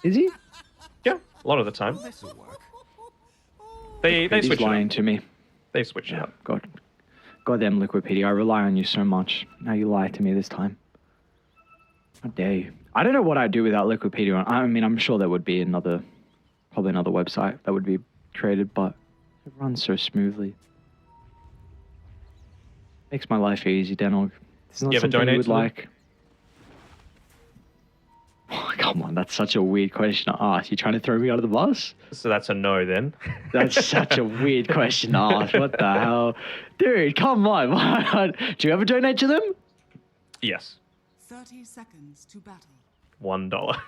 Is he? Yeah, a lot of the time. They He's switch it lying up. to me. They switch it up. Goddamn Liquipedia, I rely on you so much. Now you lie to me this time. How dare you? I don't know what I'd do without Liquipedia. I mean, I'm sure there would be probably another website that would be created, but it runs so smoothly. Makes my life easy, Denog. It's not You ever something donate you would to them? like. Oh, come on, that's such a weird question to ask. You trying to throw me under the bus? So that's a no then. That's such a weird question to ask. What the hell? Dude, come on. Do you ever donate to them? Yes. 30 seconds to battle. $1.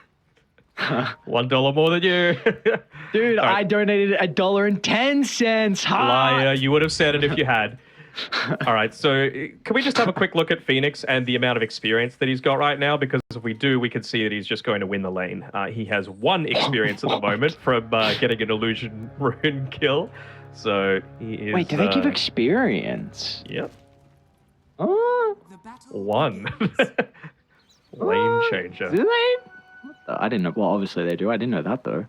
$1 more than you. Dude, All right. I donated $1.10. Liar, you would have said it if you had. All right, so can we just have a quick look at Phoenix and the amount of experience that he's got right now? Because if we do, we can see that he's just going to win the lane. He has 1 experience at the moment from getting an illusion rune kill. So he is... Wait, do they give experience? Yep. Oh, The battle 1. begins. Lane changer. do they? What the? I didn't know. Well, obviously they do. I didn't know that, though.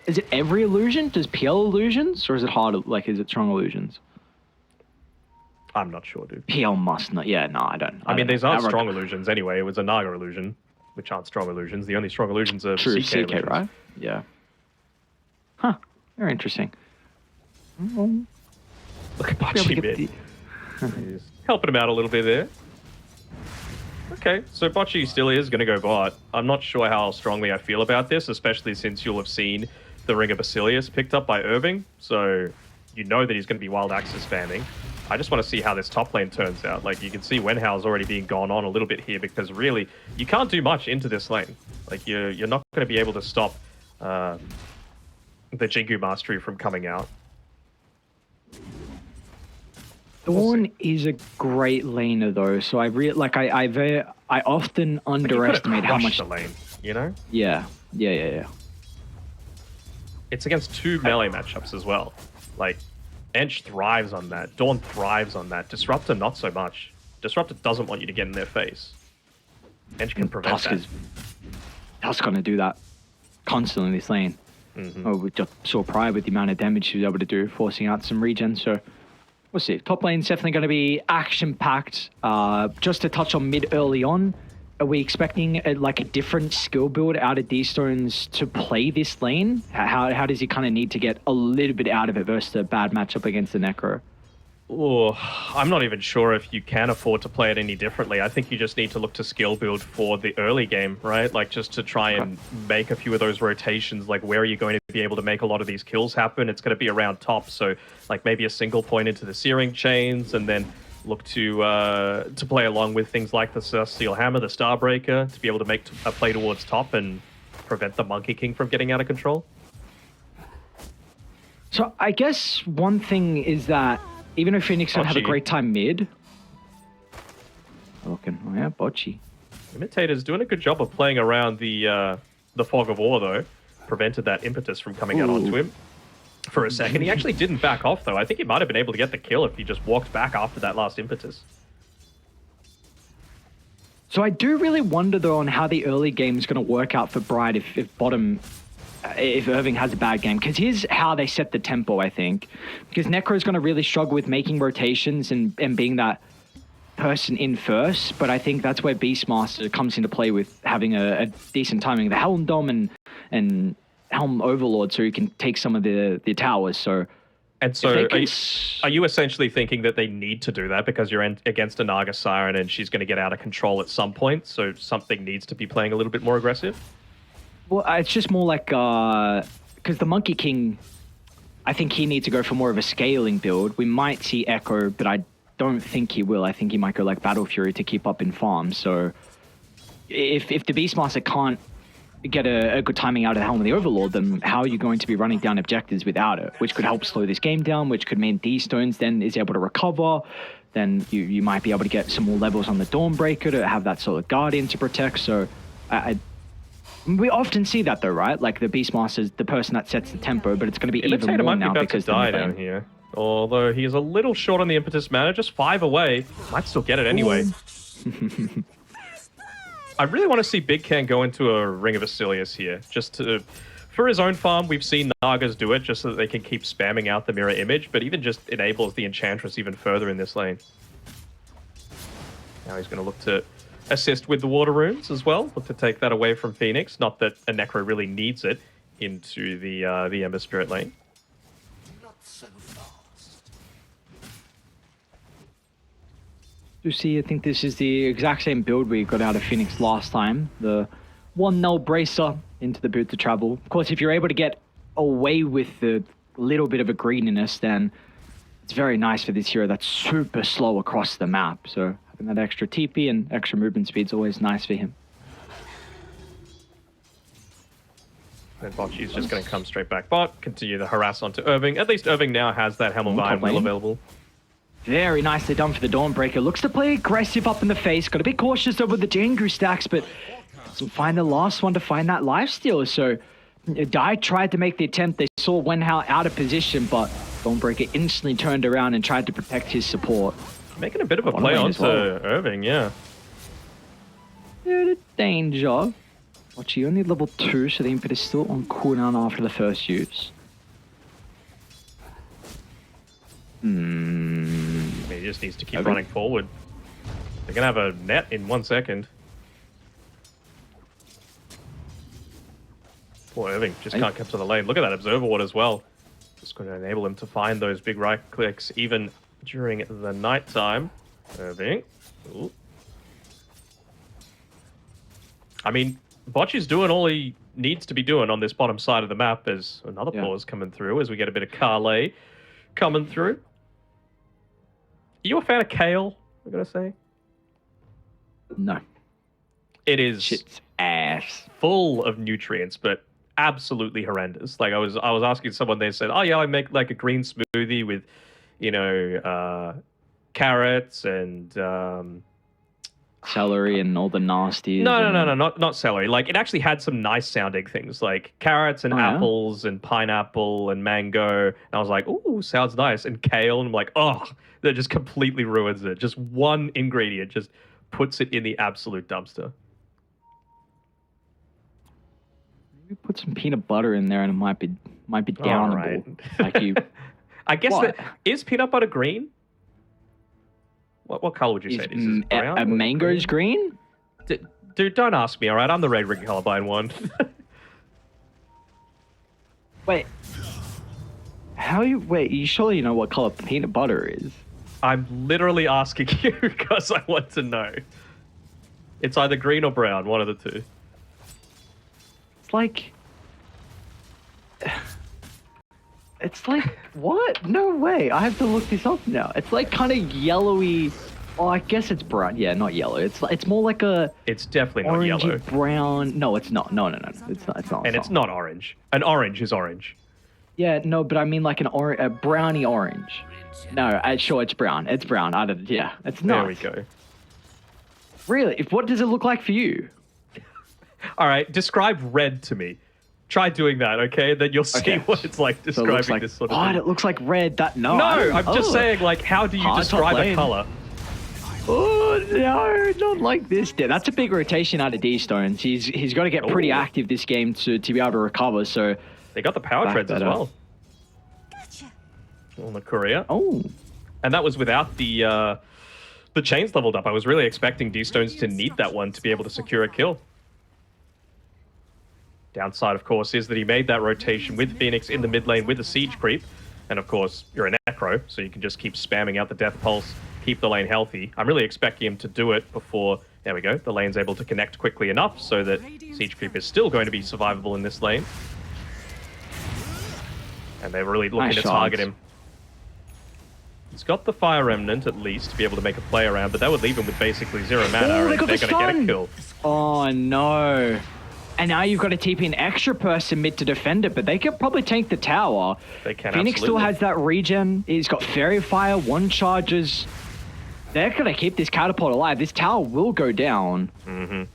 Is it every illusion? Does PL illusions? Or is it hard? Like, is it strong illusions? I'm not sure, dude. PL must not. Yeah, no, I don't. I mean, don't these know. aren't I strong reckon- illusions anyway. It was a Naga illusion, which aren't strong illusions. The only strong illusions are True, CK CK, illusions. right? Yeah. Huh. Very interesting. Look at Be able to Bocce get mid. the- He's helping him out a little bit there. Okay, so Bocce still is going to go bot. I'm not sure how strongly I feel about this, especially since you'll have seen the Ring of Basilius picked up by Irving, so you know that he's going to be Wild Axis spamming. I just want to see how this top lane turns out. Like, you can see Wenhow's already being gone on a little bit here, because really, you can't do much into this lane. Like, you're not going to be able to stop the Jingu Mastery from coming out. Dawn is a great laner though, so I often underestimate how much. The lane, you know? Yeah. It's against 2 melee matchups as well. Like, Ench thrives on that. Dawn thrives on that. Disruptor, not so much. Disruptor doesn't want you to get in their face. Ench can prevent that. Tusk's gonna do that constantly in this lane. Oh, we just saw prior with the amount of damage she was able to do, forcing out some regen. So we'll see. Top lane's definitely going to be action-packed. Just to touch on mid early on, are we expecting a different skill build out of D-Stones to play this lane? How does he kind of need to get a little bit out of it versus a bad matchup against the Necro? Oh, I'm not even sure if you can afford to play it any differently. I think you just need to look to skill build for the early game, right? Like, just to try and make a few of those rotations. Like, where are you going to be able to make a lot of these kills happen? It's going to be around top, so like maybe a single point into the Searing Chains, and then look to play along with things like the Celestial Hammer, the Starbreaker, to be able to make a play towards top and prevent the Monkey King from getting out of control. So I guess one thing is that even though Phoenix don't have a Bocce. great time mid... Oh yeah, Bocce. Imitator's doing a good job of playing around the Fog of War, though. Prevented that impetus from coming out onto him for a second. He actually didn't back off, though. I think he might have been able to get the kill if he just walked back after that last impetus. So I do really wonder, though, on how the early game is going to work out for Bright if Irving has a bad game. Because here's how they set the tempo, I think. Because Necro is going to really struggle with making rotations and being that person in first. But I think that's where Beastmaster comes into play with having a decent timing. The Helm Dom and Helm Overlord, so you can take some of the towers. So... And so, are you essentially thinking that they need to do that because you're against a Naga Siren and she's going to get out of control at some point, so something needs to be playing a little bit more aggressive? Well, it's just more like... Because the Monkey King, I think he needs to go for more of a scaling build. We might see Echo, but I don't think he will. I think he might go like Battle Fury to keep up in farm. So if the Beastmaster can't get a good timing out of the Helm of the Overlord, then how are you going to be running down objectives without it? Which could help slow this game down, which could mean D-Stones then is able to recover. Then you might be able to get some more levels on the Dawnbreaker to have that sort of Guardian to protect. So we often see that though, right? Like the Beastmaster's the person that sets the tempo, but it's going to be even more now because die down here. Although he's a little short on the impetus mana, just 5 away. Might still get it anyway. I really want to see Big Ken go into a Ring of Asilius here, just to... For his own farm, we've seen Nagas do it just so that they can keep spamming out the mirror image, but even just enables the Enchantress even further in this lane. Now he's going to look to assist with the water runes as well, look to take that away from Phoenix. Not that a Necro really needs it into the Ember Spirit lane. Not so fast. You see, I think this is the exact same build we got out of Phoenix last time. The 1-0 bracer into the boot to travel. Of course, if you're able to get away with the little bit of a greediness, then it's very nice for this hero that's super slow across the map. So having that extra TP and extra movement speed is always nice for him. And Bocce's just going to come straight back bot, continue the harass onto Irving. At least Irving now has that Helm of Iron Will available. Very nicely done for the Dawnbreaker. Looks to play aggressive up in the face. Got to be cautious over the Jangu stacks, but doesn't find the last one to find that lifesteal. So Dai tried to make the attempt. They saw Wenhao out of position, but Dawnbreaker instantly turned around and tried to protect his support. Making a bit of a play onto Irving, yeah. Bit of danger. Bocce only level 2, so the Impetus is still on cooldown after the first use. He just needs to keep running forward. They're going to have a net in 1 second. Poor Irving just can't come to the lane. Look at that Observer Ward as well. Just going to enable him to find those big right clicks even during the night time. Irving. Ooh. I mean, Bocce's doing all he needs to be doing on this bottom side of the map. There's another pause coming through as we get a bit of Carlay coming through. Are you a fan of kale, I'm going to say? No. It is Shit's ass. full of nutrients, but absolutely horrendous. Like I was asking someone, they said, "Oh yeah, I make like a green smoothie with, you know, carrots and Celery and all the nasties. No, not celery. Like it actually had some nice sounding things like carrots and apples and pineapple and mango. And I was like, "Ooh, sounds nice." And kale, and I'm like, "Oh, that just completely ruins it. Just one ingredient just puts it in the absolute dumpster." Maybe put some peanut butter in there, and it might be downable. Right. Like you. I guess is peanut butter green? What color would you say it is? Is it brown? A mango's green? Dude, don't ask me, all right? I'm the red ring colorblind one. Wait. Wait, you surely know what color peanut butter is? I'm literally asking you because I want to know. It's either green or brown, one of the two. It's like, what? No way. I have to look this up now. It's like kind of yellowy. Oh, I guess it's brown. Yeah, not yellow. It's more like a... It's definitely not orangey yellow. Brown. No, it's not. No. It's not. And it's not orange. An orange is orange. Yeah, no, but I mean like a browny orange. No, sure, it's brown. It's brown. It's not. There we go. Really? What does it look like for you? All right, describe red to me. Try doing that, okay? Then you'll see what it's like describing this sort of thing. It looks like red. No, I'm just saying, like, how do you describe a color? Oh, no, not like this. That's a big rotation out of D-Stones. He's got to get pretty active this game to be able to recover, so... They got the power treads as well. Gotcha. On the courier. Oh. And that was without the chains leveled up. I was really expecting D-Stones to need that one to be able to secure a kill. Downside, of course, is that he made that rotation with Phoenix in the mid lane with a siege creep. And of course, you're a Necro, so you can just keep spamming out the Death Pulse, keep the lane healthy. I'm really expecting him to do it before, there we go, the lane's able to connect quickly enough so that siege creep is still going to be survivable in this lane. And they're really looking to target him. He's got the Fire Remnant, at least, to be able to make a play around, but that would leave him with basically 0 mana, and they're going to get a kill. Oh, no. And now you've got to TP an extra person mid to defend it, but they could probably tank the tower. They can, Phoenix still has that regen. He's got Fairy Fire, 1 charges. They're going to keep this catapult alive. This tower will go down. Mm-hmm.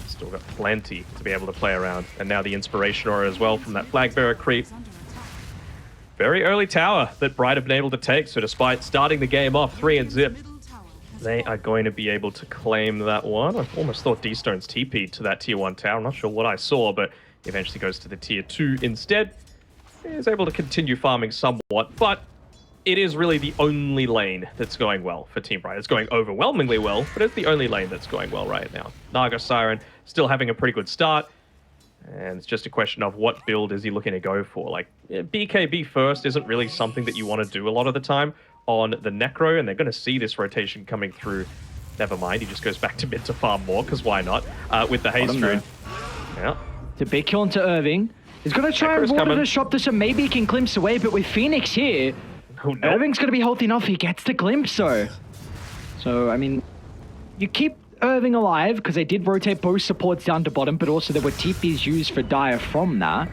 Still got plenty to be able to play around. And now the Inspiration Aura as well from that Flag Bearer creep. Very early tower that Bright have been able to take, so despite starting the game off 3 and zip, They are going to be able to claim that one. I almost thought D-Stone's TP'd to that tier 1 tower. I'm not sure what I saw, but he eventually goes to the tier 2 instead. He is able to continue farming somewhat, but it is really the only lane that's going well for Team Riot. It's going overwhelmingly well, but it's the only lane that's going well right now. Naga Siren still having a pretty good start, and it's just a question of what build is he looking to go for. Like, BKB first isn't really something that you want to do a lot of the time on the Necro, and they're going to see this rotation coming through. Never mind, he just goes back to mid to farm more, because why not? With the Haste Rune. Yeah. It's a big kill into Irving. He's going to try and water the shop this, and maybe he can glimpse away, but with Phoenix here, oh, no. Irving's going to be healthy enough. He gets the glimpse, though. So, I mean, you keep Irving alive, because they did rotate both supports down to bottom, but also there were TPs used for Dire from that.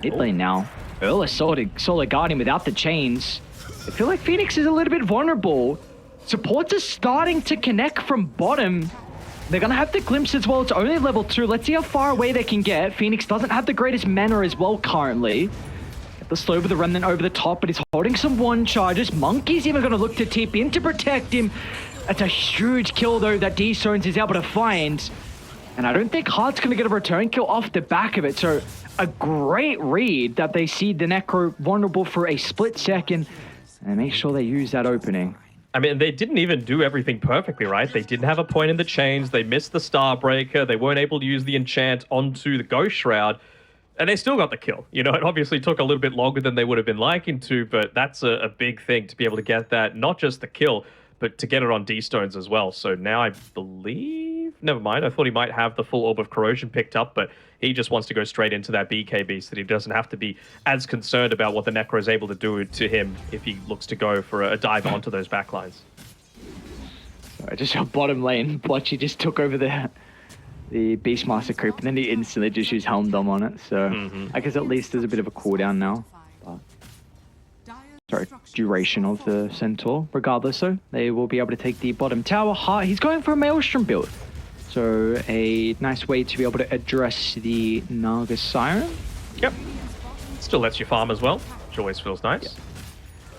Mid lane now. Earl solid guarding without the chains. I feel like Phoenix is a little bit vulnerable. Supports are starting to connect from bottom. They're going to have the glimpse as well. It's only level 2. Let's see how far away they can get. Phoenix doesn't have the greatest mana as well currently. Get the slow with the remnant over the top, but he's holding some one charges. Monkey's even going to look to TP in to protect him. That's a huge kill though that D-Stones is able to find. And I don't think Heart's going to get a return kill off the back of it. So a great read that they see the Necro vulnerable for a split second. And make sure they use that opening. I mean, they didn't even do everything perfectly, right? They didn't have a point in the chains. They missed the Starbreaker. They weren't able to use the enchant onto the Ghost Shroud. And they still got the kill. You know, it obviously took a little bit longer than they would have been liking to, but that's a big thing to be able to get that. Not just the kill, but to get it on D-Stones as well. So now I believe... Never mind. I thought he might have the full Orb of Corrosion picked up, but he just wants to go straight into that BKB so that he doesn't have to be as concerned about what the Necro is able to do to him if he looks to go for a dive onto those backlines. Sorry, just on bottom lane, Blotchy just took over the Beastmaster creep, and then he instantly just used Helm Dom on it. So I guess at least there's a bit of a cooldown now. But, sorry, duration of the Centaur. Regardless, though, they will be able to take the bottom tower. Heart, he's going for a Maelstrom build. So a nice way to be able to address the Naga Siren. Yep. Still lets you farm as well, which always feels nice.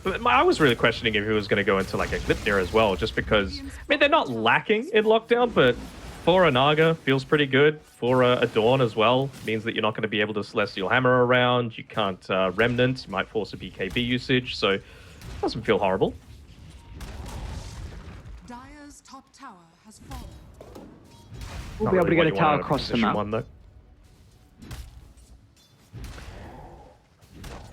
Yep. But I was really questioning if he was going to go into like a Glipnir as well, just because, I mean, they're not lacking in lockdown, but for a Naga, feels pretty good. For a Dawn as well, means that you're not going to be able to Celestial Hammer around, you can't Remnant, you might force a BKB usage, so it doesn't feel horrible. Dire's top tower has fallen. We'll be able to get a tower across the map.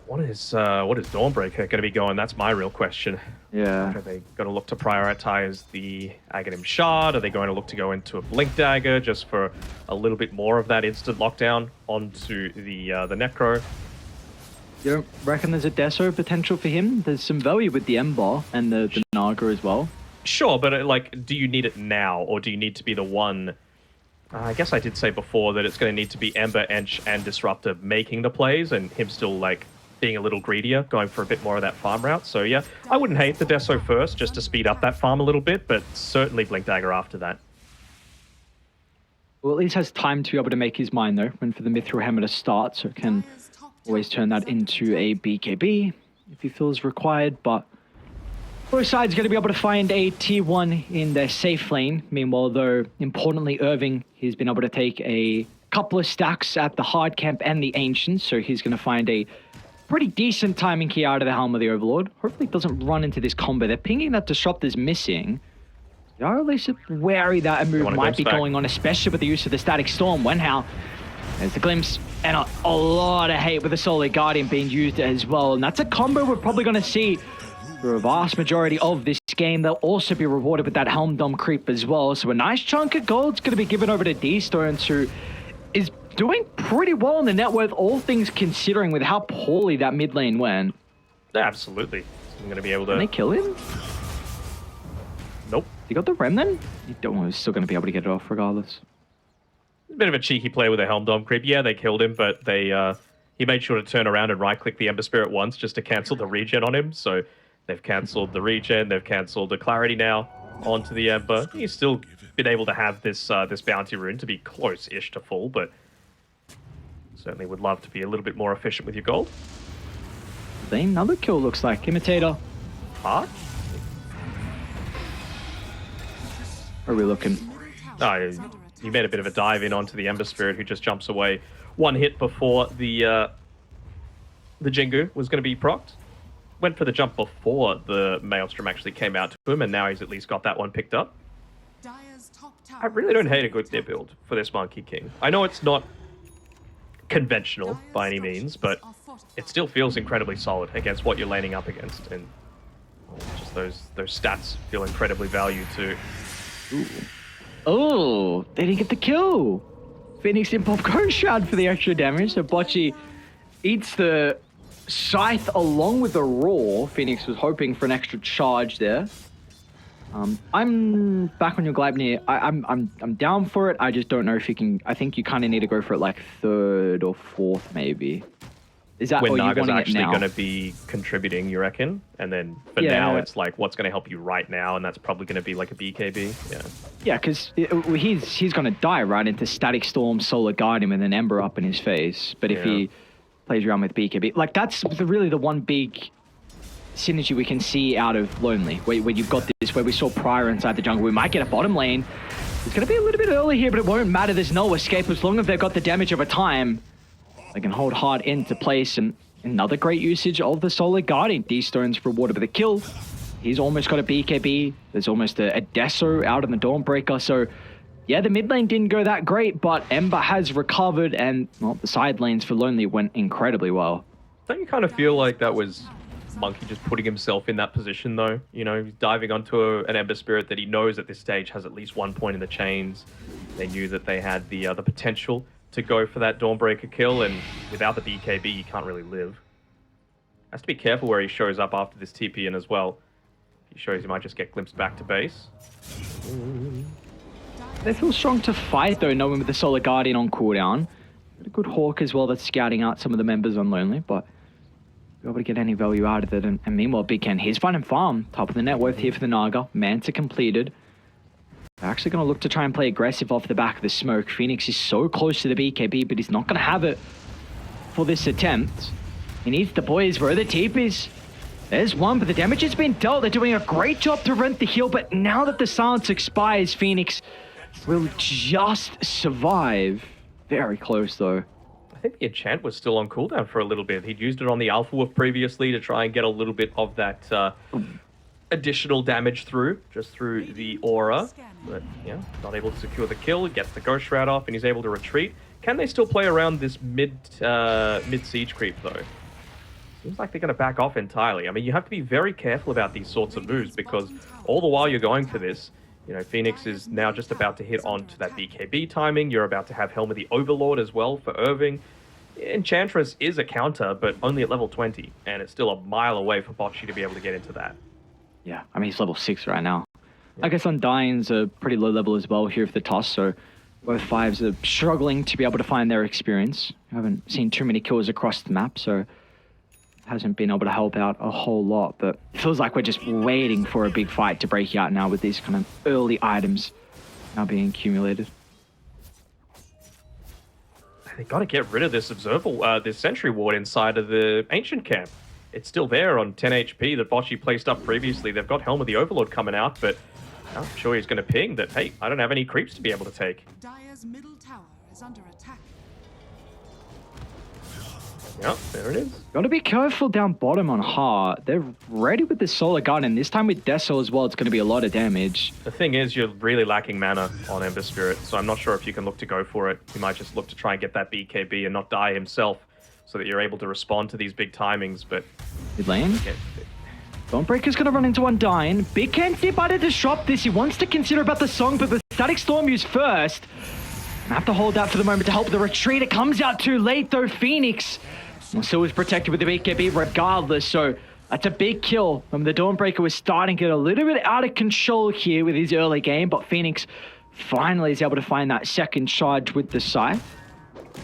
What is Dawnbreaker going to be going? That's my real question. Yeah. Are they going to look to prioritize the Aghanim Shard? Are they going to look to go into a Blink Dagger just for a little bit more of that instant lockdown onto the Necro? You don't reckon there's a Deso potential for him? There's some value with the Ember and the Naga as well. Sure, but like, do you need it now, or do you need to be the one? I guess I did say before that it's going to need to be Ember, Ench, and Disruptor making the plays, and him still like being a little greedier, going for a bit more of that farm route. So yeah, I wouldn't hate the Deso first, just to speed up that farm a little bit, but certainly Blink Dagger after that. Well, at least has time to be able to make his mind though, when for the Mithril Hammer to start, so it can always turn that into a BKB if he feels required, but both sides going to be able to find a tier 1 in their safe lane. Meanwhile, though, importantly, Irving, he's been able to take a couple of stacks at the hard camp and the Ancient, so he's going to find a pretty decent timing here out of the Helm of the Overlord. Hopefully it doesn't run into this combo. They're pinging that Disruptor's missing. They are at least wary that a move might be going on, especially with the use of the Static Storm. Wenhao, there's the glimpse, and a lot of hate with the Solar Guardian being used as well. And that's a combo we're probably going to see for a vast majority of this game. They'll also be rewarded with that Helm Dome creep as well. So a nice chunk of gold's going to be given over to D-Stones, who is doing pretty well in the net worth, all things considering, with how poorly that mid lane went. Yeah, absolutely. I'm going to be able to... Can they kill him? Nope. He got the Remnant? He's still going to be able to get it off regardless. A bit of a cheeky play with a Helm Dome creep. Yeah, they killed him, but he made sure to turn around and right-click the Ember Spirit once just to cancel the regen on him. So they've cancelled the regen, they've cancelled the Clarity now onto the Ember. He's still been able to have this this bounty rune to be close-ish to full, but certainly would love to be a little bit more efficient with your gold. Another kill looks like. Imitator. Heart? Where are we looking? Oh, he made a bit of a dive in onto the Ember Spirit, who just jumps away. One hit before the Jingu was going to be procced. Went for the jump before the Maelstrom actually came out to him, and now he's at least got that one picked up. I really don't hate a good deer build for this Monkey King. I know it's not conventional by any means, but it still feels incredibly solid against what you're laning up against, and just those stats feel incredibly valued too. Ooh. Oh, they didn't get the kill. Phoenix didn't pop Ghost Shroud for the extra damage, so Bocce eats the Scythe along with the Roar. Phoenix was hoping for an extra charge there. I'm back on your Gleipnir. I'm down for it. I just don't know if you can. I think you kind of need to go for it like third or fourth, maybe. Is that when or Naga's you actually going to be contributing, you reckon? And then for now, it's like what's going to help you right now, and that's probably going to be like a BKB. Yeah. Yeah, because he's going to die right into Static Storm, Solar Guardian, with an Ember up in his face. But if he plays around with BKB, like that's really the one big synergy we can see out of Lonely, where you've got this, where we saw Prior inside the jungle. We might get a bottom lane. It's going to be a little bit early here, but it won't matter. There's no escape as long as they've got the damage over time. They can hold hard into place, and another great usage of the Solar Guardian. D-Stone's rewarded with a kill. He's almost got a BKB. There's almost a Deso out in the Dawnbreaker. So, yeah, the mid lane didn't go that great, but Ember has recovered, and well, the side lanes for Lonely went incredibly well. Don't you kind of feel like that was Monkey just putting himself in that position, though? You know, he's diving onto an Ember Spirit that he knows at this stage has at least 1 point in the chains. They knew that they had the potential to go for that Dawnbreaker kill, and without the BKB, you can't really live. Has to be careful where he shows up after this TP in as well. If he shows, he might just get glimpsed back to base. They feel strong to fight, though, knowing with the Solar Guardian on cooldown. Got a good Hawk as well that's scouting out some of the members on Lonely, but be able to get any value out of it. And meanwhile, Big Ken, he's finding farm. Top of the net worth here for the Naga. Manta completed. They're actually going to look to try and play aggressive off the back of the smoke. Phoenix is so close to the BKB, but he's not going to have it for this attempt. He needs the boys. Where are the TPs? There's one, but the damage has been dealt. They're doing a great job to rent the heal, but now that the silence expires, Phoenix will just survive. Very close, though. I think the enchant was still on cooldown for a little bit. He'd used it on the Alpha Wolf previously to try and get a little bit of that additional damage through the aura, but yeah, not able to secure the kill. Gets the Ghost Shroud off, and he's able to retreat. Can they still play around this mid siege creep though? Seems like they're going to back off entirely. I mean, you have to be very careful about these sorts of moves, because all the while you're going for this, you know, Phoenix is now just about to hit onto that BKB timing. You're about to have Helm of the Overlord as well for Irving. Enchantress is a counter, but only at level 20, and it's still a mile away for Bocce to be able to get into that. Yeah, I mean, he's level 6 right now. I guess Undying's a pretty low level as well here for the toss, so both fives are struggling to be able to find their experience. I haven't seen too many kills across the map, so hasn't been able to help out a whole lot, but it feels like we're just waiting for a big fight to break out now with these kind of early items now being accumulated. They got to get rid of this this Sentry Ward inside of the Ancient Camp. It's still there on 10 HP that Bocce placed up previously. They've got Helm of the Overlord coming out, but I'm sure he's going to ping that, hey, I don't have any creeps to be able to take. Dire's middle tower is under attack. Yep, there it is. Gotta be careful down bottom on Heart. They're ready with the Solar Guardian. This time with Deso as well, it's going to be a lot of damage. The thing is, you're really lacking mana on Ember Spirit, so I'm not sure if you can look to go for it. He might just look to try and get that BKB and not die himself, so that you're able to respond to these big timings, but... Mid lane. Dawnbreaker's going to run into Undying. Big Ken's about to disrupt this. He wants to consider about the song, but the Static Storm used first. I have to hold that for the moment to help the retreat. It comes out too late, though. Phoenix still is protected with the BKB regardless, so that's a big kill. The Dawnbreaker was starting to get a little bit out of control here with his early game, but Phoenix finally is able to find that second charge with the Scythe.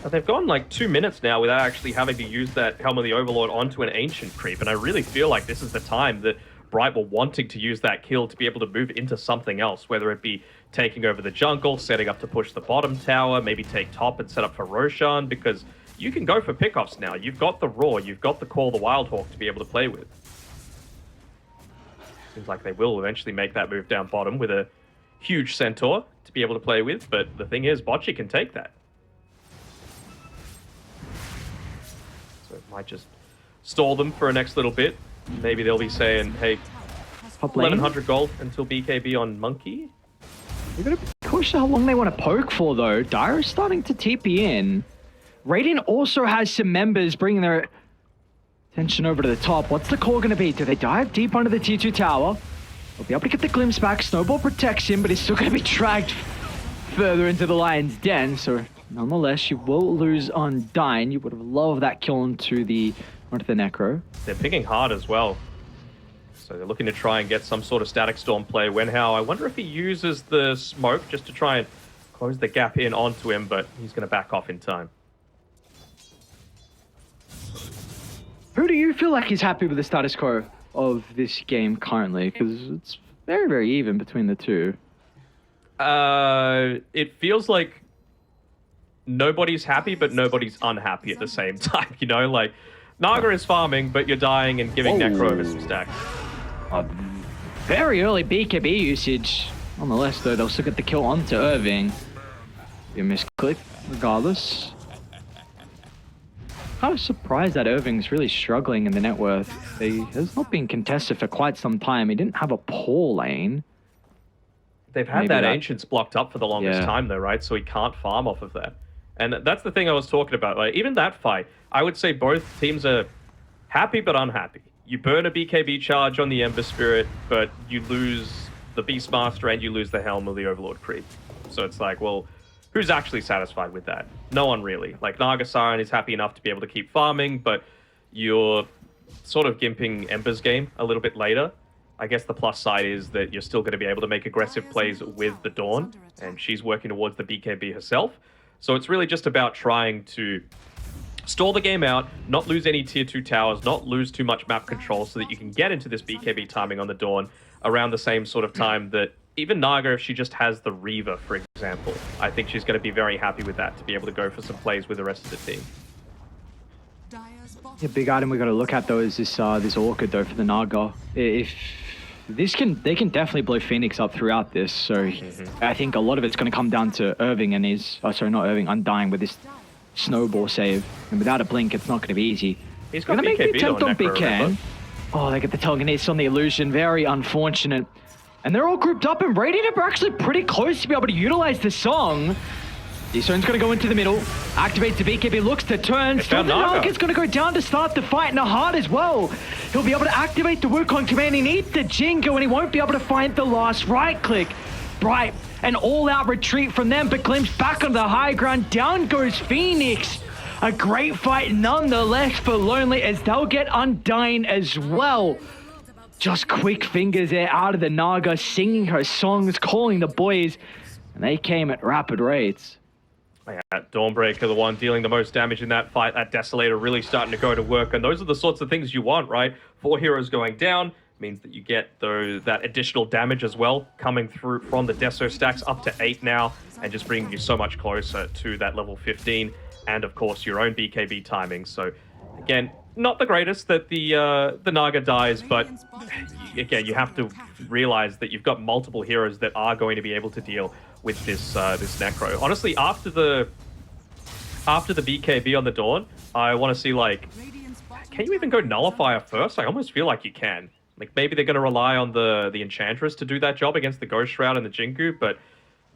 They've gone like 2 minutes now without actually having to use that Helm of the Overlord onto an Ancient creep, and I really feel like this is the time that Bright were wanting to use that kill to be able to move into something else, whether it be taking over the jungle, setting up to push the bottom tower, maybe take top and set up for Roshan, because you can go for pickoffs now. You've got the Roar, you've got the Call the Wildhawk to be able to play with. Seems like they will eventually make that move down bottom with a huge centaur to be able to play with, but the thing is, Bocce can take that. So it might just stall them for a next little bit. Maybe they'll be saying, hey, Top lane. 1100 gold until BKB on Monkey. You're gonna be cautious how long they want to poke for, though. Dyer's starting to TP in. Radiant also has some members bringing their attention over to the top. What's the call going to be? Do they dive deep under the tier 2 tower? They'll be able to get the glimpse back. Snowball protects him, but he's still going to be dragged further into the lion's den. So, nonetheless, you will lose Undyne. You would have loved that kill onto the Necro. They're picking hard as well. So they're looking to try and get some sort of static storm play. Wenhao, I wonder if he uses the smoke just to try and close the gap in onto him, but he's going to back off in time. Who do you feel like is happy with the status quo of this game currently? Because it's very, very even between the two. It feels like nobody's happy, but nobody's unhappy at the same time. You know, like Naga is farming, but you're dying and giving Necro over some stacks. Very early BKB usage. Nonetheless, though, they'll still get the kill onto Irving. Be a misclick, regardless. I was surprised that Irving's really struggling in the net worth. He has not been contested for quite some time. He didn't have a poor lane. They've had that Ancients blocked up for the longest Yeah. time, though, right? So he can't farm off of that. And that's the thing I was talking about. Like, even that fight, I would say both teams are happy but unhappy. You burn a BKB charge on the Ember Spirit, but you lose the Beastmaster and you lose the Helm of the Overlord creep. So it's like, well, who's actually satisfied with that? No one really. Like, Nagasaran is happy enough to be able to keep farming, but you're sort of gimping Ember's game a little bit later. I guess the plus side is that you're still going to be able to make aggressive plays with the Dawn, and she's working towards the BKB herself. So it's really just about trying to stall the game out, not lose any tier 2 towers, not lose too much map control so that you can get into this BKB timing on the Dawn around the same sort of time that even Naga, if she just has the Reaver, for example, I think she's going to be very happy with that, to be able to go for some plays with the rest of the team. The big item we got to look at, though, is this Orchid, though, for the Naga. If they can definitely blow Phoenix up throughout this. So I think a lot of it's going to come down to Irving and Undyne with this snowball save. And without a blink, it's not going to be easy. He's got Gonna make the BKB attempt on Necro, Big Can. remember? Oh, they get the telekinesis on the illusion. Very unfortunate. And they're all grouped up, and Radiant are actually pretty close to be able to utilize the song. D-Stone's going to go into the middle, activates the BKB, looks to turn. Still, the Naga's going to go down to start the fight, and a heart as well. He'll be able to activate the Wukong command. He needs the Jingo, and he won't be able to find the last right click. Bright, an all-out retreat from them, but Glimpse back on the high ground. Down goes Phoenix. A great fight nonetheless for Lonely, as they'll get Undyne as well. Just quick fingers there out of the Naga, singing her songs, calling the boys, and they came at rapid rates. Yeah, Dawnbreaker, the one dealing the most damage in that fight. That Desolator really starting to go to work, and those are the sorts of things you want, right? 4 heroes going down means that you get that additional damage as well, coming through from the Deso stacks up to 8 now, and just bringing you so much closer to that level 15, and of course your own BKB timing. So again, not the greatest that the Naga dies, but again, you have to realize that you've got multiple heroes that are going to be able to deal with this Necro. Honestly, after the BKB on the Dawn, I want to see, like, can you even go Nullifier first? I almost feel like you can. Like, maybe they're going to rely on the Enchantress to do that job against the Ghost Shroud and the Jingu, but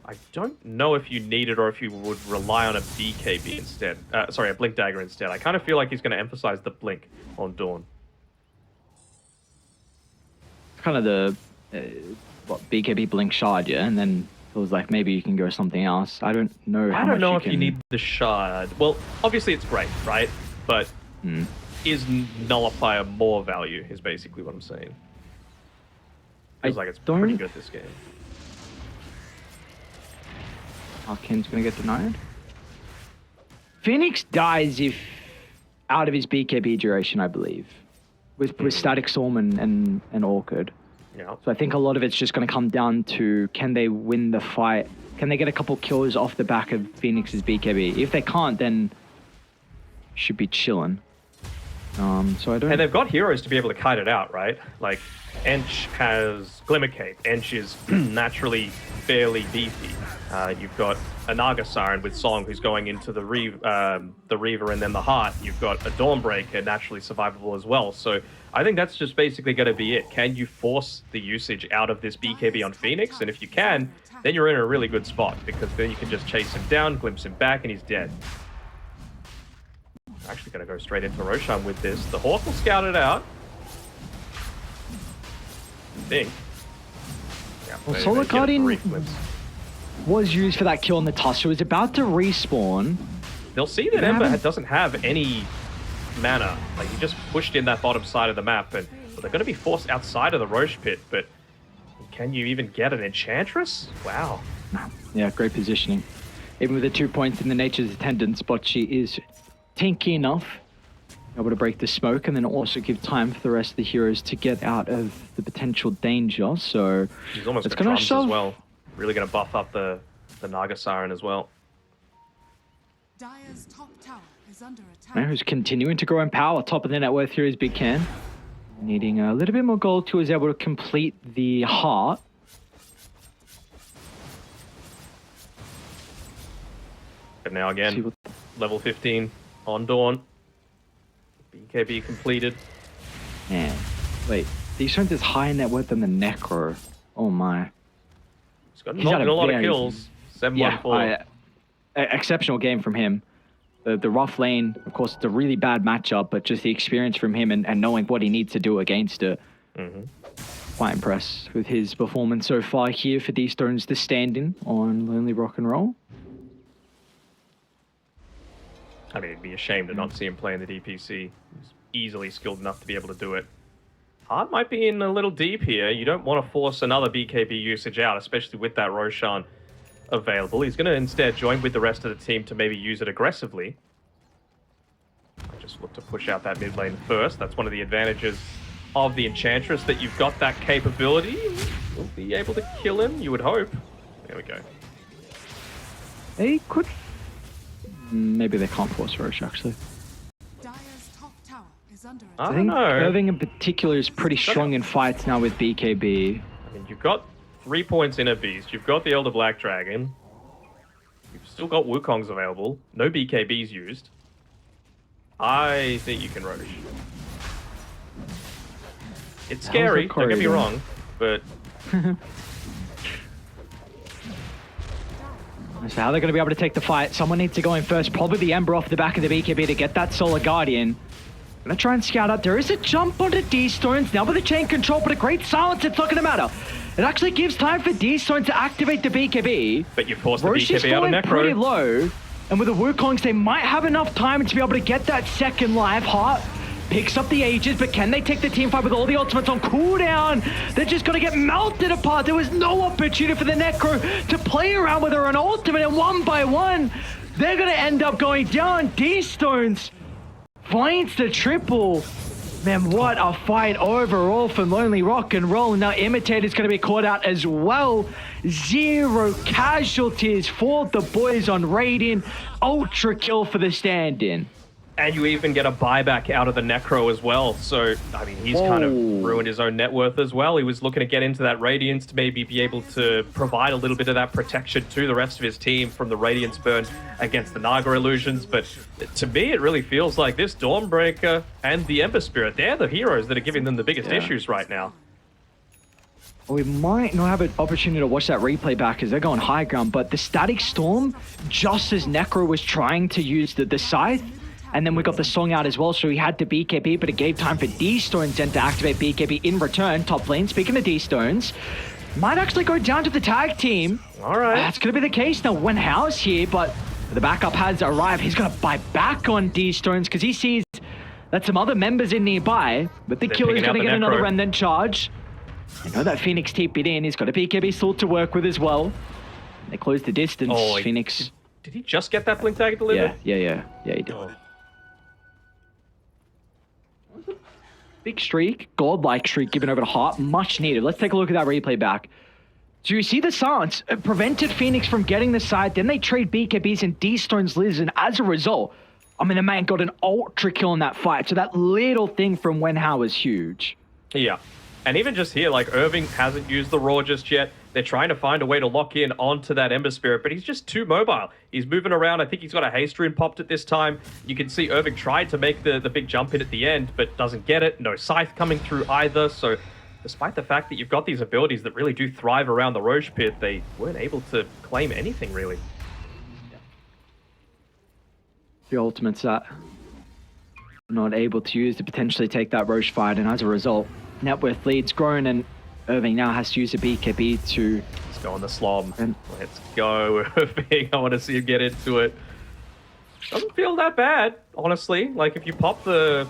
I don't know if you need it or if you would rely on a BKB instead. Sorry, a Blink Dagger instead. I kind of feel like he's going to emphasize the Blink on Dawn. Kind of the BKB Blink Shard, yeah, and then it was like maybe you can go something else. I don't know. I don't know if you need the Shard. Well, obviously it's great, right? But is Nullifier more value, is basically what I'm saying. Feels like it's pretty good this game. Arcane's gonna get denied. Phoenix dies if out of his BKB duration, I believe, with Static Storm and Orchid. Yeah. So I think a lot of it's just going to come down to, can they win the fight? Can they get a couple kills off the back of Phoenix's BKB? If they can't, then should be chilling. So I don't. And they've got heroes to be able to kite it out, right? Like, Ench has Glimmer Cape. Ench is naturally fairly beefy. You've got a Naga Siren with Song who's going into the Reaver and then the Heart. You've got a Dawnbreaker naturally survivable as well. So I think that's just basically going to be it. Can you force the usage out of this BKB on Phoenix? And if you can, then you're in a really good spot because then you can just chase him down, glimpse him back, and he's dead. I'm actually going to go straight into Roshan with this. The Hawk will scout it out. I think. Yeah, Well, Solar Guardian brief glimpse. was used for that kill on the Tusk. It was about to respawn. They'll see that Ember doesn't have any mana. Like, he just pushed in that bottom side of the map, and well, they're going to be forced outside of the Roche pit, but can you even get an Enchantress? Wow. Yeah, great positioning. Even with the 2 points in the Nature's Attendance, but she is tanky enough, able to break the smoke, and then also give time for the rest of the heroes to get out of the potential danger. So he's almost it's got going to drums shove. as well. Really going to buff up the Naga Siren as well. Dire's top tower is under attack. Now who's continuing to grow in power. Top of the net worth here is Big Ken. Needing a little bit more gold to is able to complete the Heart. But now See again, what- level 15 on Dawn. BKB completed. Man, wait, these strength is higher net worth than the Necro. Oh my. He's got He's not had a lot of very- kills. 7-1-4. Exceptional game from him. The rough lane, of course, it's a really bad matchup, but just the experience from him and knowing what he needs to do against it. Quite impressed with his performance so far here for D-Stones to stand in on Lonely Rock and Roll. I mean, it'd be a shame to not see him play in the DPC. He's easily skilled enough to be able to do it. Heart might be in a little deep here. You don't want to force another BKB usage out, especially with that Roshan available. He's going to instead join with the rest of the team to maybe use it aggressively. I just look to push out that mid lane first. That's one of the advantages of the Enchantress, that you've got that capability. You'll be able to kill him, you would hope. There we go. They could... Maybe they can't force Roche, actually. Dire's top tower is under I attack. I don't think know. Irving in particular is pretty strong in fights now with BKB. I mean, you've got 3 points in a beast. You've got the Elder Black Dragon. You've still got Wukong's available. No BKBs used. I think you can Roche. It's scary, don't get me wrong, but So how they're going to be able to take the fight? Someone needs to go in first. Probably the Ember off the back of the BKB to get that Solar Guardian. Gonna try and scout up. There is a jump onto D-Stones. Now with the chain control, but a great silence. It's not going to matter. It actually gives time for D-Stones to activate the BKB. but you forced the Roche is BKB out of falling pretty Necro. low. And with the Wukongs, they might have enough time to be able to get that second life. Heart picks up the Aegis, but can they take the team fight with all the ultimates on cooldown? They're just going to get melted apart. There was no opportunity for the Necro to play around with her on ultimate, and one by one, they're going to end up going down. D-Stones finds the triple. Man, what a fight overall from Lonely Rock and Roll. Now Imitator's going to be caught out as well. 0 casualties for the boys on Radiant. Ultra kill for the stand-in. And you even get a buyback out of the Necro as well. So, I mean, he's kind of ruined his own net worth as well. He was looking to get into that Radiance to maybe be able to provide a little bit of that protection to the rest of his team from the Radiance burn against the Naga illusions. But to me, it really feels like this Dawnbreaker and the Ember Spirit, they're the heroes that are giving them the biggest issues right now. We might not have an opportunity to watch that replay back as they're going high ground, but the Static Storm, just as Necro was trying to use the Scythe, and then we got the Song out as well, so he had to BKB, but it gave time for D-Stones then to activate BKB in return. Top lane, speaking of D-Stones, might actually go down to the tag team. All right. That's going to be the case now. When House here, but the backup has arrived. He's going to buy back on D-Stones because he sees that some other members in nearby, but the They're killer's picking out going to the get another Necro. Remnant charge. I know that Phoenix TP'd in. He's got a BKB sword to work with as well. They close the distance. Oh, Phoenix. Did he just get that Blink Dagger delivered? Yeah, he did. Big streak, godlike streak given over to Heart, much needed. Let's take a look at that replay back. So you see the silence, it prevented Phoenix from getting the side, then they trade BKBs and D-Stones lives, and as a result, I mean, the man got an ultra kill in that fight, so that little thing from Wenhao was huge. Yeah. And even just here, like, Irving hasn't used the Roar just yet. They're trying to find a way to lock in onto that Ember Spirit, but he's just too mobile. He's moving around. I think he's got a haste rune popped at this time. You can see Irving tried to make the big jump in at the end, but doesn't get it. No Scythe coming through either. So despite the fact that you've got these abilities that really do thrive around the Roche Pit, they weren't able to claim anything, really. The ultimate's that not able to use to potentially take that Roche fight, and as a result, net worth lead's grown, and Irving now has to use a BKB to... Let's go on the Slom. Let's go, Irving. I want to see him get into it. Doesn't feel that bad, honestly. Like, if you pop the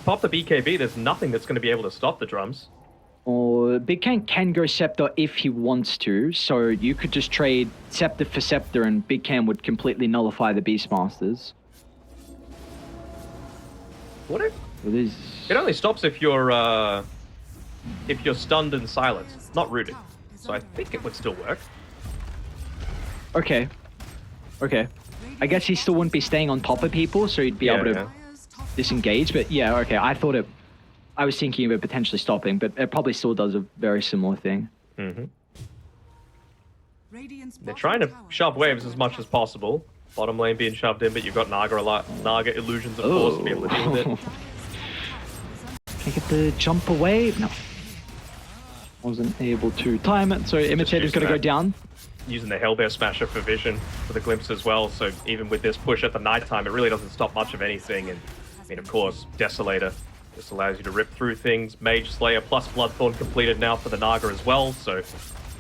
BKB, there's nothing that's going to be able to stop the drums. Or Big can go Scepter if he wants to, so you could just trade Scepter for Scepter and Big Can would completely nullify the Beastmasters. What if... It It only stops if you're stunned and silenced, not rooted. So I think it would still work. Okay. Okay. I guess he still wouldn't be staying on top of people, so he'd be able to disengage, but yeah, okay. I was thinking of it potentially stopping, but it probably still does a very similar thing. Mm-hmm. They're trying to shove waves as much as possible. Bottom lane being shoved in, but you've got Naga Naga illusions, of course, to be able to deal with it. Can I get the jump away? No. Wasn't able to time it, so Imitator's got to go down. Using the Hellbear Smasher for vision for the glimpse as well, so even with this push at the nighttime, it really doesn't stop much of anything. And I mean, of course, Desolator just allows you to rip through things. Mage Slayer plus Bloodthorn completed now for the Naga as well, so you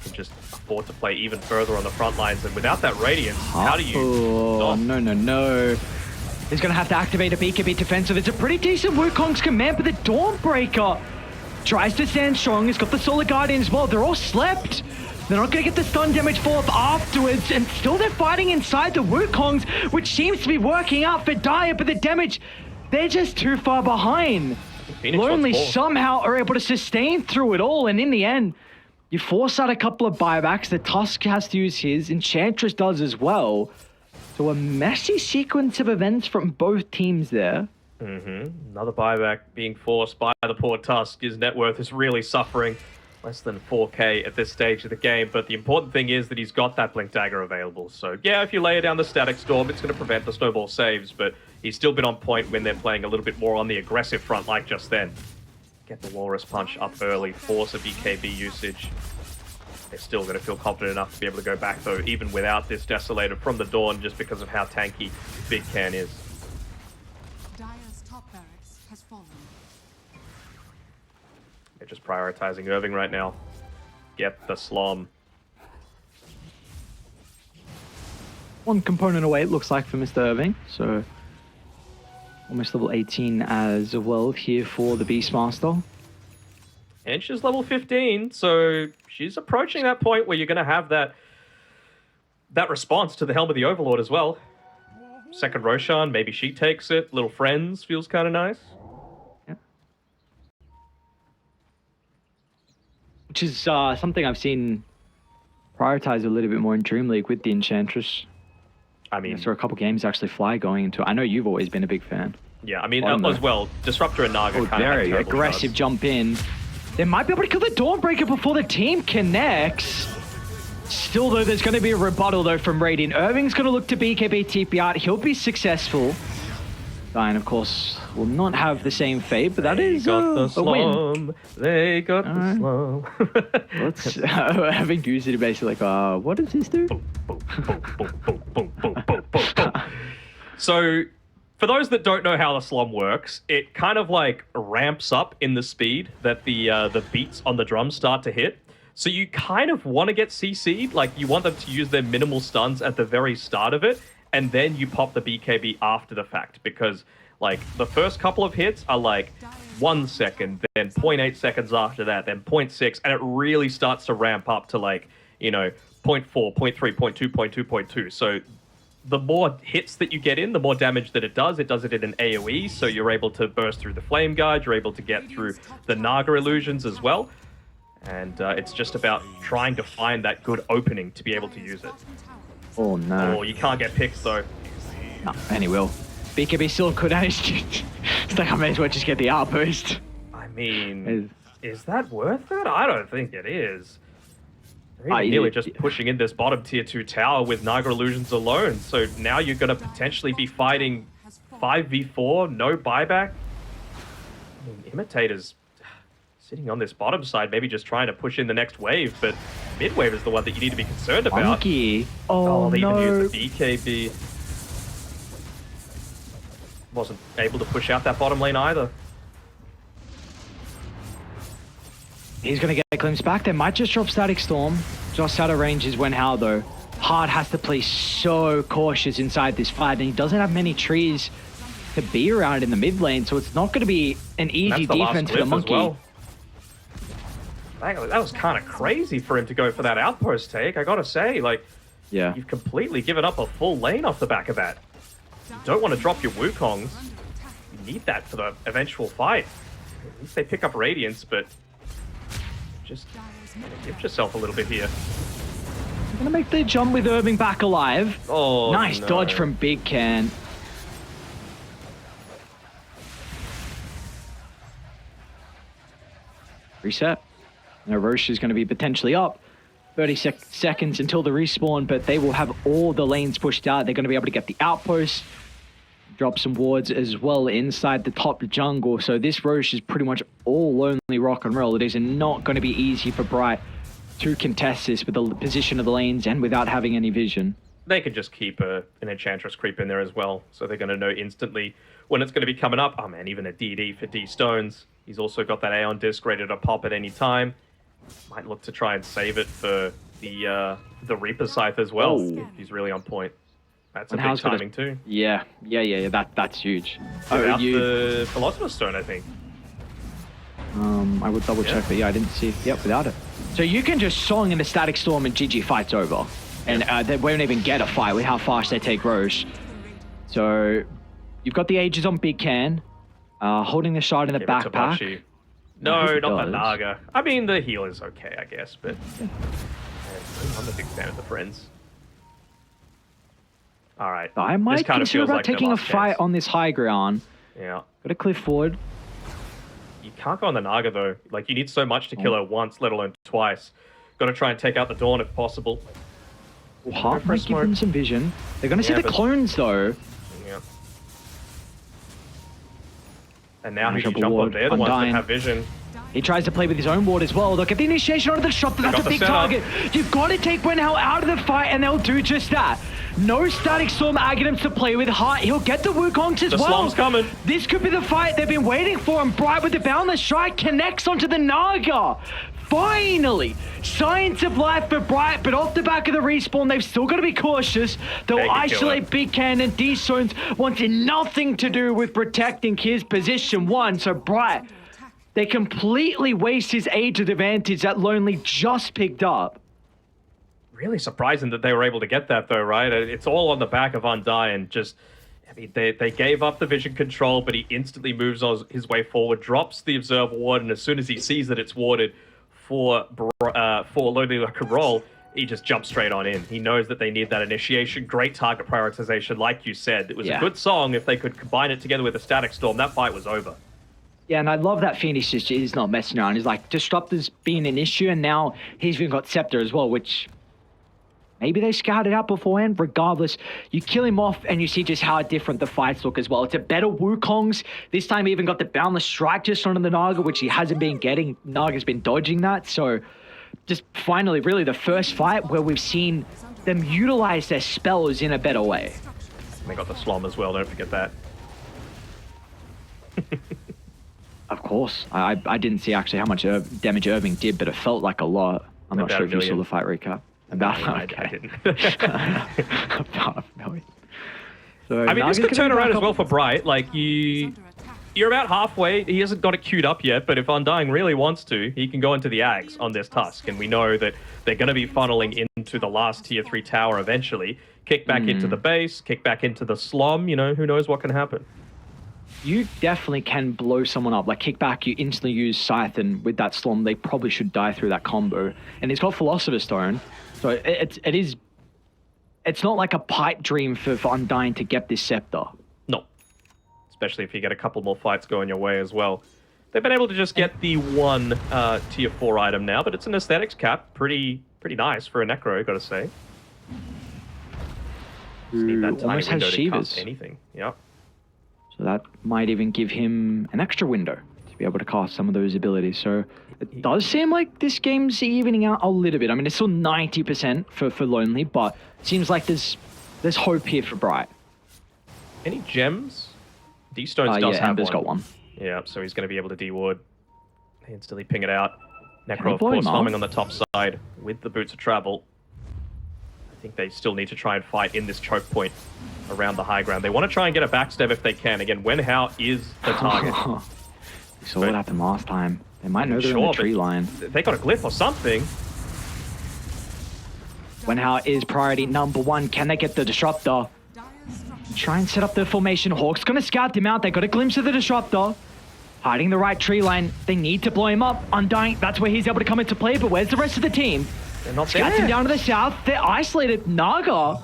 can just afford to play even further on the front lines. And without that Radiance, how do you... Oh, no. He's going to have to activate a BKB defensive. It's a pretty decent Wukong's command, but the Dawnbreaker tries to stand strong. He's got the Solar Guardian as well. They're all slept. They're not going to get the stun damage forth afterwards, and still they're fighting inside the Wukongs, which seems to be working out for Dire, but the damage, they're just too far behind. Lonely somehow are able to sustain through it all, and in the end, you force out a couple of buybacks. The Tusk has to use his, Enchantress does as well. So a messy sequence of events from both teams there. Another buyback being forced by the poor Tusk. His net worth is really suffering. Less than 4k at this stage of the game, but the important thing is that he's got that Blink Dagger available. So yeah, if you lay down the Static Storm, it's going to prevent the snowball saves, but he's still been on point when they're playing a little bit more on the aggressive front like just then. Get the Walrus Punch up early, force a BKB usage. They're still going to feel confident enough to be able to go back though, even without this Desolator from the Dawn, just because of how tanky Big Can is. Dire's top barracks has fallen. They're just prioritizing Irving right now. Get the Slom. One component away, it looks like, for Mr. Irving. So almost level 18 as well here for the Beastmaster. And she's level 15, so she's approaching that point where you're going to have that response to the Helm of the Overlord as well. Second Roshan, maybe she takes it. Little Friends feels kind of nice. Which is something I've seen prioritized a little bit more in Dream League with the Enchantress. I mean, I saw a couple games actually fly going into it. I know you've always been a big fan. Yeah, I mean, as well, Disruptor and Naga kind of very aggressive jump in. They might be able to kill the Dawnbreaker before the team connects. Still, though, there's going to be a rebuttal, though, from Radiant. Irving's going to look to BKB TP out. He'll be successful. Diane, of course, will not have the same fate, but that is a win. They got the slum. Let's having used it basically like, what does this do? Boom, boom, boom, boom, boom, boom, boom, boom, boom. So, for those that don't know how the slum works, it kind of like ramps up in the speed that the beats on the drum start to hit. So you kind of want to get CC'd, like you want them to use their minimal stuns at the very start of it, and then you pop the BKB after the fact, because like the first couple of hits are like 1 second, then 0.8 seconds after that, then 0.6, and it really starts to ramp up to like, you know, 0.4, 0.3, 0.2, 0.2, 0.2. So the more hits that you get in, the more damage that it does. It does it in an AoE, so you're able to burst through the Flame Guard, you're able to get through the Naga illusions as well. And it's just about trying to find that good opening to be able to use it. Oh, no. Oh, you can't get picked, though. No, and he will. BKB still could. It's like I may as well just get the outburst. I mean, Is that worth it? I don't think it is. They're Ah, even you- nearly just pushing in this bottom tier 2 tower with Naga Illusions alone. So now you're going to potentially be fighting 5v4, no buyback. I mean, Imitator's sitting on this bottom side, maybe just trying to push in the next wave, but mid wave is the one that you need to be concerned about. Monkey. Oh, they no. even used the BKB. Wasn't able to push out that bottom lane either. He's going to get a glimpse back. They might just drop Static Storm. Just out of range is when how, though. Hard has to play so cautious inside this fight, and he doesn't have many trees to be around in the mid lane, so it's not going to be an easy defense for the Monkey. Well. That was kind of crazy for him to go for that outpost take, I gotta say. Like, Yeah. you've completely given up a full lane off the back of that. You don't want to drop your Wukongs. You need that for the eventual fight. At least they pick up Radiance, but just give yourself a little bit here. Going to make the jump with Irving back alive. Oh, Nice no. dodge from Big Can. Reset. Now Roche is going to be potentially up. 30 seconds until the respawn, but they will have all the lanes pushed out. They're going to be able to get the outpost, drop some wards as well inside the top jungle. So this Roche is pretty much all lonely rock and roll. It is not going to be easy for Bright to contest this with the position of the lanes and without having any vision. They could just keep an Enchantress creep in there as well, so they're going to know instantly when it's going to be coming up. Oh man, even a DD for D Stones. He's also got that Aeon Disc ready to pop at any time. Might look to try and save it for the Reaper Scythe as well. Oh. He's really on point. That's a And big how's gonna- timing too. Yeah. That's huge. Without the Philosopher's Stone, I think. I would double check, but yeah, I didn't see. Yep, without it. So you can just song in the Static Storm and GG fight's over. And they won't even get a fight with how fast they take Roche. So you've got the Aegis on Big Can, holding the shard in the Give it to backpack. Bachi. No, No, he not the does. Naga. I mean, the healer's okay, I guess, but I'm a big fan of the friends. All right. I might This kind of consider feels about like their taking a last fight chance. on this high ground. Yeah. Got a cliff forward. You can't go on the Naga, though. Like, you need so much to kill her once, let alone twice. Got to try and take out the Dawn if possible. Heart for a might give them smoke. some vision. They're going to see Yeah, the but- clones, though. Yeah. And now he Nice can up jump ward. on there, the ones that Undying. have vision. He tries to play with his own ward as well. Look at the initiation onto the shot. That's got a the big setup. target. You've got to take Wenhell out of the fight, and they'll do just that. No Static Storm Aghanims to play with. Heart. He'll get the Wukongs as The well. Slom's coming. This could be the fight they've been waiting for, and Bright with the Boundless Strike connects onto the Naga. Finally, signs of life for Bright, but off the back of the respawn, they've still got to be cautious. They'll Piggy isolate Killer. Big Can, and D-Stones wanting nothing to do with protecting his position one. So Bright, they completely waste his age of advantage that Lonely just picked up. Really surprising that they were able to get that, though, right? It's all on the back of Undying. Just, I mean, they gave up the vision control, but he instantly moves on his way forward, drops the Observe Ward, and as soon as he sees that it's warded for Lonely Rock and Roll, he just jumps straight on in. He knows that they need that initiation. Great target prioritization, like you said. It was Yeah. a good song. If they could combine it together with a Static Storm, that fight was over. Yeah, and I love that Phoenix just is not messing around. He's like, Disruptor's been an issue, and now he's even got Scepter as well, which maybe they scouted out beforehand. Regardless, you kill him off, and you see just how different the fights look as well. It's a better Wukongs. This time he even got the Boundless Strike just onto the Naga, which he hasn't been getting. Naga's been dodging that, so just finally, really the first fight where we've seen them utilize their spells in a better way. And they got the Slom as well, don't forget that. Of course. I didn't see actually how much damage Irving did, but it felt like a lot. I'm not About sure a if you saw million. the fight recap. About I okay. didn't. About a million. So I mean, Naga's this could gonna turn be around back as well up- for Bright. Like, you're about halfway. He hasn't got it queued up yet, but if Undying really wants to, he can go into the Ags on this Tusk. And we know that they're going to be funneling into the last tier 3 tower eventually. Kick back into the base, kick back into the Slom. You know, who knows what can happen. You definitely can blow someone up. Like kickback, you instantly use Scythe, and with that Slom, they probably should die through that combo. And it's got Philosopher's Stone, so it's not like a pipe dream for Undying to get this Scepter. No. Especially if you get a couple more fights going your way as well. They've been able to just get the one tier 4 item now, but it's an aesthetics cap. Pretty nice for a Necro, gotta say. Just need that tiny almost has window to cast Shivas. anything. Yep. So that might even give him an extra window to be able to cast some of those abilities. So it does seem like this game's evening out a little bit. I mean, it's still 90% for Lonely, but it seems like there's hope here for Bright. Any gems? D-Stones does yeah, have Ember's one. got one. Yeah, so he's going to be able to D-Ward. Instantly ping it out. Can Necro, he of blow course, him farming off? on the top side with the Boots of Travel. I think they still need to try and fight in this choke point around the high ground. They want to try and get a backstab if they can. Again, Wenhao is the target. We saw what happened last time. They might know they're in Sure, the tree but line. They got a glyph or something. Wenhao is priority number 1. Can they get the disruptor? Dire's structures Try and set up their formation. Hawk's gonna scout him out. They got a glimpse of the disruptor. Hiding the right tree line. They need to blow him up. Undying, that's where he's able to come into play, but where's the rest of the team? They're not Scouts him there. down to the south. They're isolated. Naga.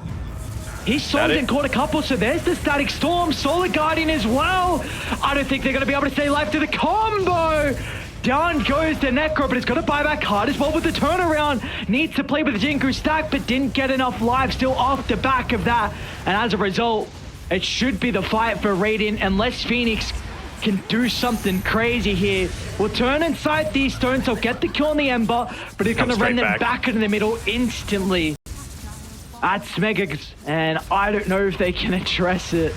He stormed Static. and caught a couple, so there's the Static Storm. Solar Guardian as well. I don't think they're going to be able to stay alive to the combo. Down goes the Necro, but it's got to buy back hard as well with the turnaround. Needs to play with the Jinku stack, but didn't get enough lives still off the back of that. And as a result, it should be the fight for Radiant unless Phoenix can do something crazy here. We'll turn inside these stones. They'll get the kill on the Ember, but it's going to run them back into the middle instantly. That's Megax, and I don't know if they can address it.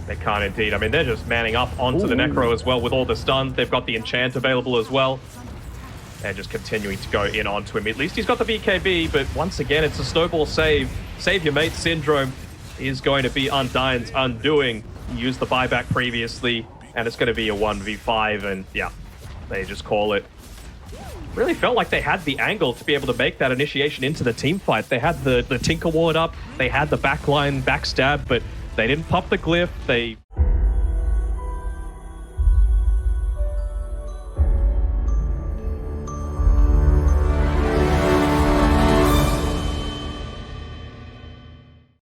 They can't indeed. I mean, they're just manning up onto the Necro as well with all the stun. They've got the enchant available as well. They're just continuing to go in onto him. At least he's got the BKB, but once again, it's a snowball save. Save your mate syndrome is going to be Undyne's undoing. He used the buyback previously, and it's going to be a 1v5, and yeah, they just call it. Really felt like they had the angle to be able to make that initiation into the team fight. They had the Tinker Ward up, they had the backline backstab, but they didn't pop the glyph. They